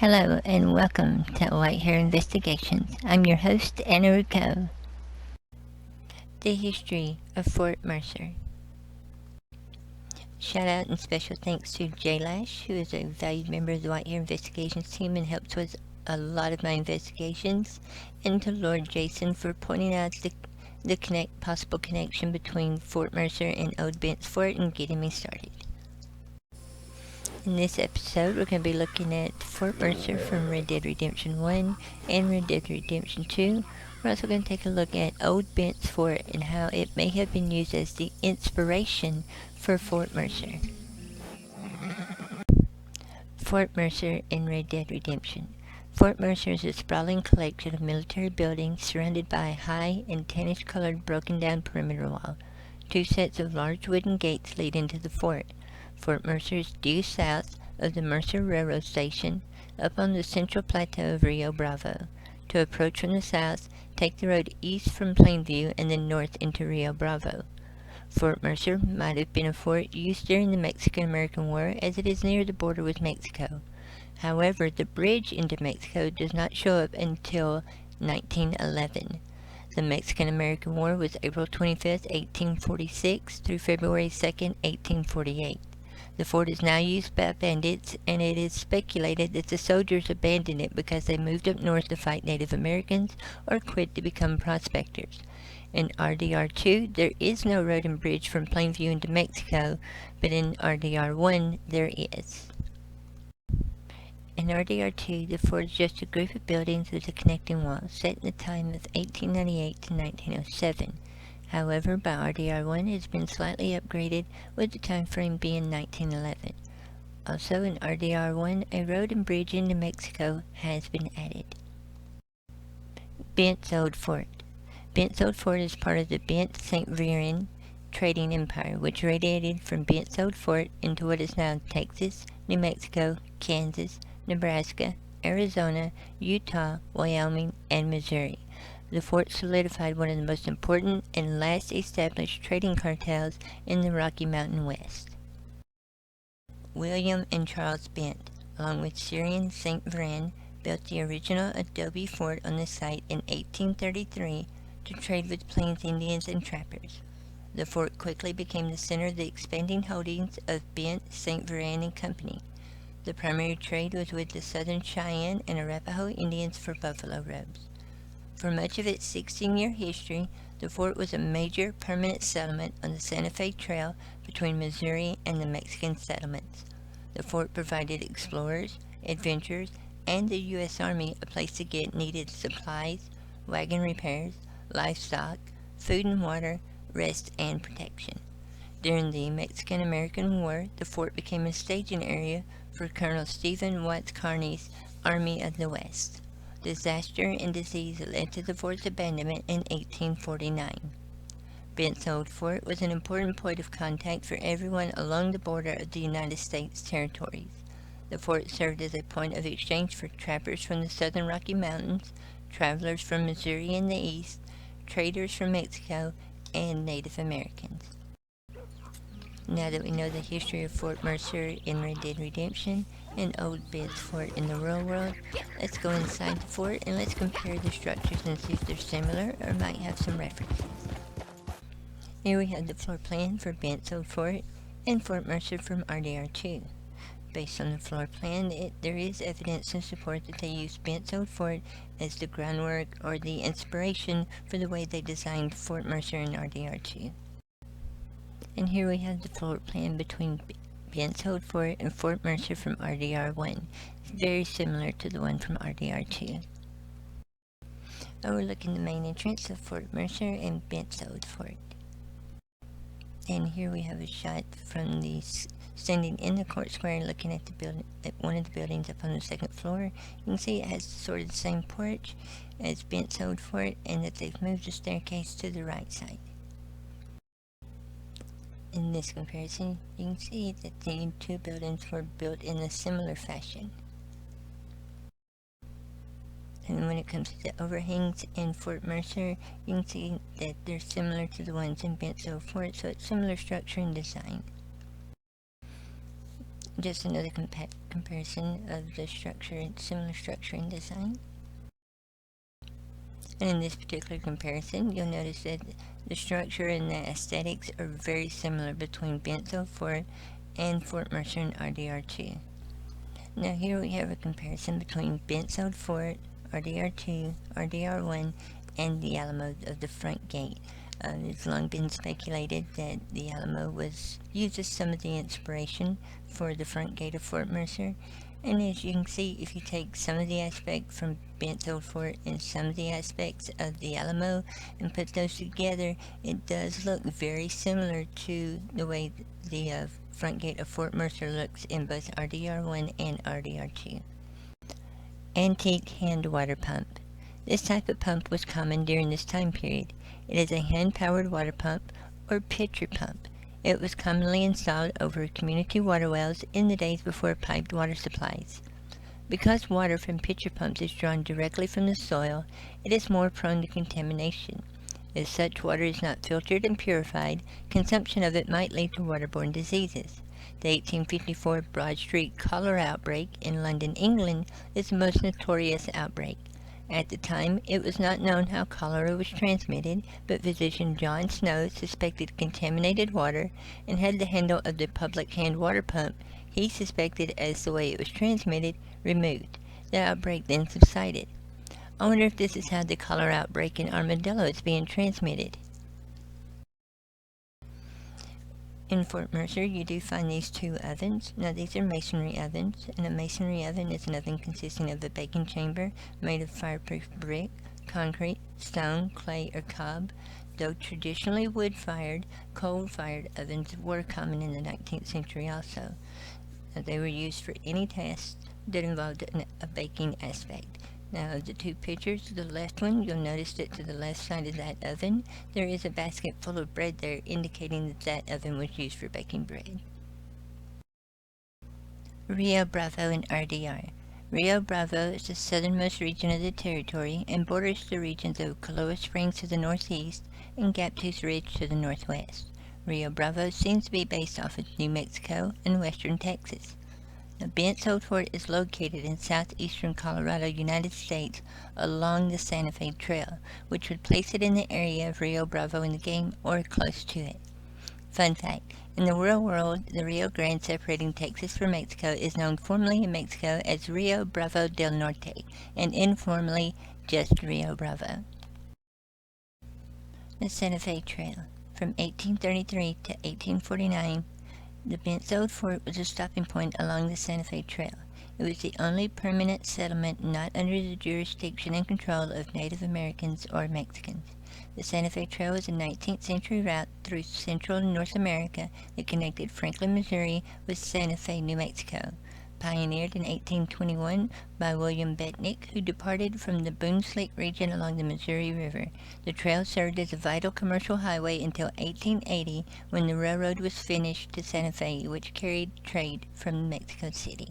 Hello and welcome to White Hare Investigations. I'm your host, Anna Rucco. The history of Fort Mercer. Shout out and special thanks to Jay Lash, who is a valued member of the White Hare Investigations team and helps with a lot of my investigations, and to Lord Jason for pointing out the possible connection between Fort Mercer and Old Bent's Fort and getting me started. In this episode, we're going to be looking at Fort Mercer from Red Dead Redemption 1 and Red Dead Redemption 2. We're also going to take a look at Old Bent's Fort and how it may have been used as the inspiration for Fort Mercer. Fort Mercer in Red Dead Redemption. Fort Mercer is a sprawling collection of military buildings surrounded by a high and tannish-colored broken-down perimeter wall. Two sets of large wooden gates lead into the fort. Fort Mercer is due south of the Mercer Railroad Station, up on the central plateau of Rio Bravo. To approach from the south, take the road east from Plainview and then north into Rio Bravo. Fort Mercer might have been a fort used during the Mexican-American War, as it is near the border with Mexico. However, the bridge into Mexico does not show up until 1911. The Mexican-American War was April 25, 1846 through February 2, 1848. The fort is now used by bandits, and it is speculated that the soldiers abandoned it because they moved up north to fight Native Americans or quit to become prospectors. In RDR2, there is no road and bridge from Plainview into Mexico, but in RDR1, there is. In RDR2, the fort is just a group of buildings with a connecting wall, set in the time of 1898 to 1907. However, by RDR1 it has been slightly upgraded, with the time frame being 1911. Also in RDR1, a road and bridge into Mexico has been added. Bent's Old Fort. Bent's Old Fort is part of the Bent-St. Viren trading empire, which radiated from Bent's Old Fort into what is now Texas, New Mexico, Kansas, Nebraska, Arizona, Utah, Wyoming, and Missouri. The fort solidified one of the most important and last established trading cartels in the Rocky Mountain West. William and Charles Bent, along with Syrian St. Viren, built the original adobe fort on the site in 1833 to trade with Plains Indians and trappers. The fort quickly became the center of the expanding holdings of Bent, St. Viren and Company. The primary trade was with the Southern Cheyenne and Arapaho Indians for buffalo robes. For much of its 16-year history, the fort was a major permanent settlement on the Santa Fe Trail between Missouri and the Mexican settlements. The fort provided explorers, adventurers, and the U.S. Army a place to get needed supplies, wagon repairs, livestock, food and water, rest, and protection. During the Mexican-American War, the fort became a staging area for Colonel Stephen Watts Kearny's Army of the West. Disaster and disease led to the fort's abandonment in 1849. Bent's Old Fort was an important point of contact for everyone along the border of the United States territories. The fort served as a point of exchange for trappers from the southern Rocky Mountains, travelers from Missouri in the east, traders from Mexico, and Native Americans. Now that we know the history of Fort Mercer in Red Dead Redemption and Old Bent's Fort in the real world, let's go inside the fort and let's compare the structures and see if they're similar or might have some references. Here we have the floor plan for Bent's Old Fort and Fort Mercer from RDR2. Based on the floor plan, there is evidence to support that they used Bent's Old Fort as the groundwork or the inspiration for the way they designed Fort Mercer in RDR2. And here we have the floor plan between Bent's Old Fort and Fort Mercer from RDR1. It's very similar to the one from RDR2. Overlooking the main entrance of Fort Mercer and Bent's Old Fort. And here we have a shot from the standing in the court square looking at the building, at one of the buildings up on the second floor. You can see it has sort of the same porch as Bent's Old Fort, and that they've moved the staircase to the right side. In this comparison, you can see that the two buildings were built in a similar fashion. And when it comes to the overhangs in Fort Mercer, you can see that they're similar to the ones in Bent's Old Fort, so it's similar structure and design. Just another comparison of the structure and similar structure and design. And in this particular comparison, you'll notice that the structure and the aesthetics are very similar between Benthill Fort and Fort Mercer in RDR2. Now here we have a comparison between Benthill Fort, RDR2, RDR1, and the Alamo of the front gate. It's long been speculated that the Alamo uses some of the inspiration for the front gate of Fort Mercer. And as you can see, if you take some of the aspects from Benthill Fort and some of the aspects of the Alamo and put those together, it does look very similar to the way the front gate of Fort Mercer looks in both RDR1 and RDR2. Antique hand water pump. This type of pump was common during this time period. It is a hand-powered water pump or pitcher pump. It was commonly installed over community water wells in the days before piped water supplies. Because water from pitcher pumps is drawn directly from the soil, it is more prone to contamination. If such water is not filtered and purified, consumption of it might lead to waterborne diseases. The 1854 Broad Street cholera outbreak in London, England, is the most notorious outbreak. At the time, it was not known how cholera was transmitted, but physician John Snow suspected contaminated water and had the handle of the public hand water pump he suspected as the way it was transmitted removed. The outbreak then subsided. I wonder if this is how the cholera outbreak in Armadillo is being transmitted. In Fort Mercer, you do find these two ovens. Now, these are masonry ovens, and a masonry oven is an oven consisting of a baking chamber made of fireproof brick, concrete, stone, clay, or cob. Though traditionally wood-fired, coal-fired ovens were common in the 19th century also. They were used for any task that involved a baking aspect. Now, of the two pictures, the left one, you'll notice that to the left side of that oven, there is a basket full of bread there, indicating that that oven was used for baking bread. Rio Bravo and RDR. Rio Bravo is the southernmost region of the territory and borders the regions of Kaloa Springs to the northeast and Gaptooth Ridge to the northwest. Rio Bravo seems to be based off of New Mexico and western Texas. The Benthill Fort is located in southeastern Colorado, United States, along the Santa Fe Trail, which would place it in the area of Rio Bravo in the game or close to it. Fun fact, in the real world, the Rio Grande separating Texas from Mexico is known formally in Mexico as Rio Bravo del Norte, and informally just Rio Bravo. The Santa Fe Trail. From 1833 to 1849, the Benthill Fort was a stopping point along the Santa Fe Trail. It was the only permanent settlement not under the jurisdiction and control of Native Americans or Mexicans. The Santa Fe Trail was a 19th century route through central North America that connected Franklin, Missouri with Santa Fe, New Mexico. Pioneered in 1821 by William Betnick, who departed from the Boone Slick region along the Missouri River. The trail served as a vital commercial highway until 1880, when the railroad was finished to Santa Fe, which carried trade from Mexico City.